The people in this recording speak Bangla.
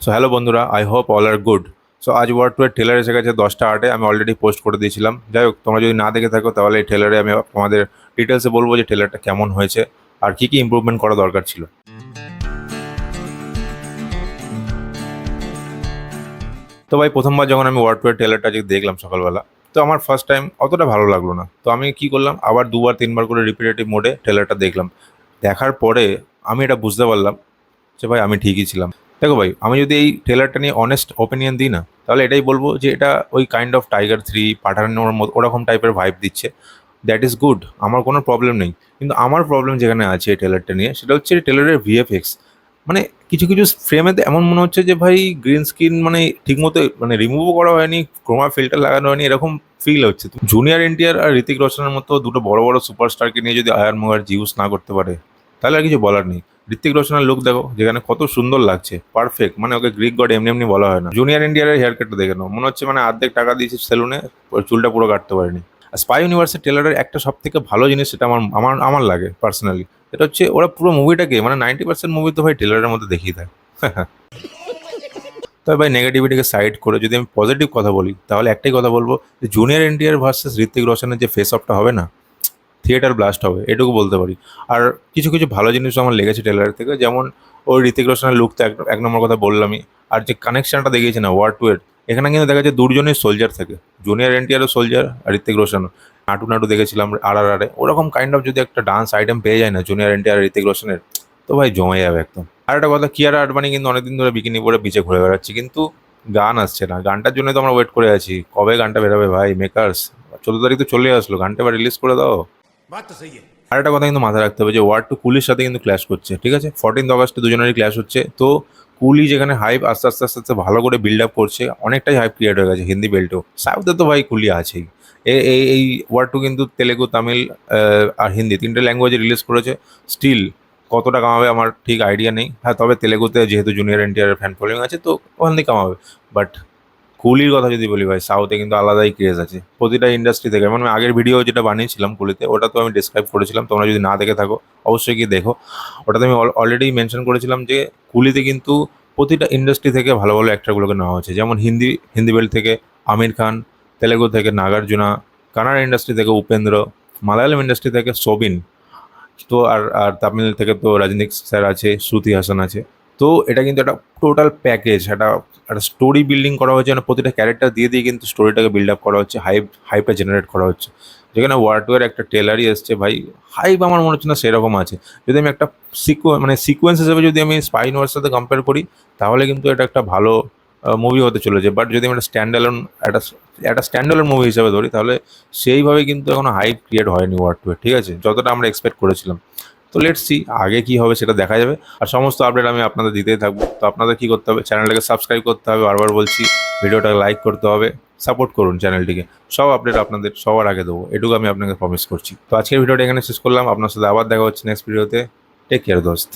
সো হ্যালো বন্ধুরা, I hope all are good. So আজ ওয়ার্ড টু এর ট্রেলার এসে গেছে 10টা 8-এ। আমি অলরেডি পোস্ট করে দিয়েছিলাম। যাই হোক, তোমরা যদি না দেখে থাকো তাহলে এই ট্রেলারে আমি তোমাদের ডিটেলসে বলবো যে ট্রেলারটা কেমন হয়েছে আর কি কি ইমপ্রুভমেন্ট করা দরকার ছিল। তো ভাই, প্রথমবার যখন আমি ওয়ার্ড টু এর ট্রেলারটা আজকে দেখলাম সকালবেলা, তো আমার ফার্স্ট টাইম অতটা ভালো লাগলো না। তো আমি কি করলাম, আবার দুবার তিনবার করে রিপিটেটিভ মোডে ট্রেলারটা দেখলাম। দেখার পরে আমি এটা বুঝতে পারলাম যে ভাই আমি ঠিকই ছিলাম। দেখো ভাই, আমি যদি এই ট্রেলারটা নিয়ে অনেস্ট ওপিনিয়ন দিই না, তাহলে এটাই বলবো যে এটা ওই কাইন্ড অফ টাইগার 3 পাঠানোর মতো ওরকম টাইপের ভাইব দিচ্ছে। দ্যাট ইজ গুড, আমার কোনো প্রবলেম নেই। কিন্তু আমার প্রবলেম যেখানে আছে এই ট্রেলারটা নিয়ে, সেটা হচ্ছে ট্রেলারের ভিএফএক্স। মানে কিছু কিছু ফ্রেমেতে এমন মনে হচ্ছে যে ভাই গ্রিন স্ক্রিন মানে ঠিকমতো মানে রিমুভও করা হয়নি, ক্রোমা ফিল্টার লাগানো হয়নি, এরকম ফিল হচ্ছে। তো জুনিয়র এনটিআর আর ঋতিক রোশনের মতো দুটো বড় বড় সুপারস্টারকে নিয়ে যদি আয়ার মুখার্জি ইউজ না করতে পারে, তাহলে আর কিছু বলার নেই। ঋত্বিক রোশনের লুক দেখো, যেখানে কত সুন্দর লাগছে, পারফেক্ট। মানে ওকে গ্রিক গড এমনি এমনি বলা হয় না। জুনিয়র এনটিআর হেয়ার কাটটা দেখে নাও, মনে হচ্ছে মানে অর্ধেক টাকা দিয়েছে সেলুনে, চুলটা পুরো কাটতে পারেনি। স্পাই ইউনিভার্সের ট্রেলারের একটা সব থেকে ভালো জিনিস, সেটা আমার আমার আমার লাগে পার্সোনালি, এটা হচ্ছে ওরা পুরো মুভিটাকে মানে 90% মুভি তো ভাই ট্রেলারের মধ্যে দেখিয়ে দেয়। তবে ভাই, নেগেটিভিটিকে সাইড করে যদি আমি পজিটিভ কথা বলি, তাহলে একটাই কথা বলবো যে জুনিয়র এনটিআর ভার্সেস ঋত্বিক রোশনের যে ফেস অফটা হবে না, থিয়েটার ব্লাস্ট হবে, এটুকু বলতে পারি। আর কিছু কিছু ভালো জিনিসও আমার লেগেছে ট্রেলার থেকে, যেমন ওই ঋতিক রোশনের লুক তো এক নম্বর কথা বললামই। আর যে কানেকশনটা দেখিয়েছে না ওয়ার টু এর, এখানে কিন্তু দেখা যাচ্ছে দুজনেই সোলজার থাকে, জুনিয়র এনটিআরও সোলজার আর ঋতিক রোশনও। নাটু নাটু দেখেছিলাম আর ওরকম কাইন্ড অফ যদি একটা ডান্স আইটেম পেয়ে যায় না জুনিয়র এনটিআর আর ঋতিক রোশনের, তো ভাই জমে যাবে একদম। আর একটা কথা, কিয়ারা আডবাণী কিন্তু অনেকদিন ধরে বিকিনি পরে বিচে ঘুরে বেড়াচ্ছে, কিন্তু গান আসছে না। গানটার জন্য তো আমরা ওয়েট করে আছি, কবে গানটা বেরোবে ভাই মেকার্স। 14 তারিখ তো চলে আসলো, গানটা এবার রিলিজ করে দাও। बात तो सही है। আর একটা কথা কিন্তু মাথায় রাখতে হবে যে ওয়ার টু কুলির সাথে কিন্তু ক্ল্যাশ করছে, ঠিক আছে? 14 আগস্টে দুজনেরই ক্ল্যাশ হচ্ছে। তো কুলি যেখানে হাইপ আস্তে আস্তে আস্তে আস্তে ভালো করে বিল্ড আপ করছে, অনেকটাই হাইপ ক্রিয়েট হয়ে গেছে হিন্দি বেল্টেও। সাউথে তো ভাই কুলি আছেই। এই ওয়ার টু কিন্তু তেলেগু, তামিল আর হিন্দি তিনটে ল্যাঙ্গুয়েজে রিলিজ করেছে। স্টিল কতটা কামাবে আমার ঠিক আইডিয়া নেই। হ্যাঁ, তবে তেলেগুতে যেহেতু জুনিয়র এনটিআর ফ্যান ফলোয়িং আছে, তো ওখান থেকে কামাবে। বাট কুলির কথা যদি বলি ভাই, সাউথে কিন্তু আলাদাই ক্রেজ আছে প্রতিটা ইন্ডাস্ট্রি থেকে। মানে আমি আগের ভিডিও যেটা বানিয়েছিলাম কুলিতে, ওটা তো আমি ডিসক্রাইব করেছিলাম, তোমরা যদি না দেখে থাকো অবশ্যই গিয়ে দেখো। ওটাতে আমি অলরেডি মেনশন করেছিলাম যে কুলিতে কিন্তু প্রতিটা ইন্ডাস্ট্রি থেকে ভালো ভালো অ্যাক্টরগুলোকে নেওয়া হয়েছে। যেমন হিন্দি বেল্ট থেকে আমির খান, তেলেগু থেকে নাগার্জুনা, কানাডা ইন্ডাস্ট্রি থেকে উপেন্দ্র, মালায়ালাম ইন্ডাস্ট্রি থেকে সোবিন, তো আর আর তামিল থেকে তো রজনীক স্যার আছে, শ্রুতি হাসান আছে। তো এটা কিন্তু একটা টোটাল প্যাকেজ, একটা একটা স্টোরি বিল্ডিং করা হয়েছে, মানে প্রতিটা ক্যারেক্টার দিয়ে দিয়ে কিন্তু স্টোরিটাকে বিল্ড আপ করা হচ্ছে, হাইপটা জেনারেট করা হচ্ছে। যেখানে ওয়ার টু এর একটা ট্রেলারই এসছে ভাই, হাইপ আমার মনে হচ্ছে না সেরকম আছে। যদি আমি একটা মানে সিকোয়েন্স হিসেবে যদি আমি স্পাই ইউনিভার্সের সাথে কম্পেয়ার করি, তাহলে কিন্তু এটা একটা ভালো মুভি হতে চলেছে। বাট যদি আমি একটা একটা স্ট্যান্ড মুভি হিসেবে ধরি, তাহলে সেইভাবে কিন্তু এখনো হাইপ ক্রিয়েট হয়নি ওয়ার টু এর, ঠিক আছে, যতটা আমরা এক্সপেক্ট করেছিলাম। তো লেটস সি আগে কি হবে সেটা দেখা যাবে। আর সমস্ত আপডেট আমি আপনাদের দিতেই থাকবো। তো আপনাদের কি করতে হবে, চ্যানেলটাকে সাবস্ক্রাইব করতে হবে, বারবার বলছি, ভিডিওটাকে লাইক করতে হবে, সাপোর্ট করুন চ্যানেলটিকে। সব আপডেট আপনাদের সবার আগে দেবো, এটুকু আমি আপনাকে প্রমিস করছি। তো আজকের ভিডিওটা এখানে শেষ করলাম, আপনার সাথে আবার দেখা হচ্ছে নেক্সট ভিডিওতে। টেক কেয়ার দোস্ত।